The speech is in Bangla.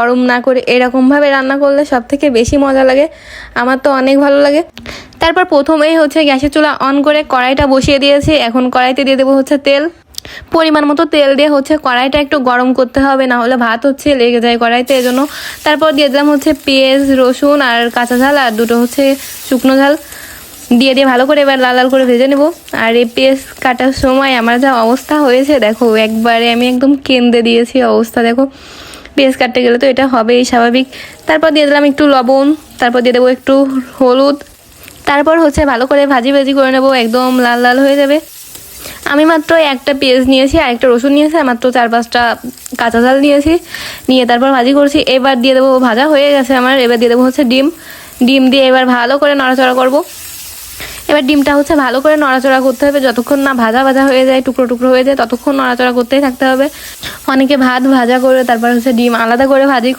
গরম না করে এরকমভাবে রান্না করলে সব থেকে বেশি মজা লাগে, আমার তো অনেক ভালো লাগে। তারপর প্রথমেই হচ্ছে গ্যাসের চুলা অন করে কড়াইটা বসিয়ে দিয়েছি। এখন কড়াইতে দিয়ে দেবো হচ্ছে তেল, পরিমাণ মতো তেল দিয়ে হচ্ছে কড়াইটা একটু গরম করতে হবে, না হলে ভাত হচ্ছে লেগে যায় কড়াইতে, এজন্য। তারপর দিয়ে দিলাম হচ্ছে পেঁয়াজ, রসুন আর কাঁচা ঝাল আর দুটো হচ্ছে শুকনো ঝাল দিয়ে ভালো করে এবার লাল লাল করে ভেজে নেব। আর এই পেঁয়াজ কাটার সময় আমার যা অবস্থা হয়েছে দেখো, একবারে আমি একদম কেঁদে দিয়েছি অবস্থা দেখো। পেঁয়াজ কাটতে গেলে তো এটা হবেই স্বাভাবিক। তারপর দিয়ে দিলাম একটু লবণ, তারপর দিয়ে দেবো একটু হলুদ। তারপর হচ্ছে ভালো করে ভাজি করে নেবো, একদম লাল লাল হয়ে যাবে। আমি মাত্র একটা পেঁয়াজ নিয়েছি আর একটা রসুন নিয়েছি, আর মাত্র 4-5টা কাঁচা ঝাল নিয়েছি, নিয়ে তারপর ভাজি করছি। এবার দিয়ে দেবো, ভাজা হয়ে গেছে আমার, এবার দিয়ে দেবো হচ্ছে ডিম দিয়ে এবার ভালো করে নড়াচড়া করব। এবার ডিমটা হচ্ছে ভালো করে নড়াচড়া করতে হবে, যতক্ষণ না ভাজা ভাজা হয়ে যায়, টুকরো টুকরো হয়ে যায়, ততক্ষণ নড়াচড়া করতেই থাকতে হবে। অনেকে ভাত ভাজা করে তারপর হচ্ছে ডিম আলাদা করে ভাজি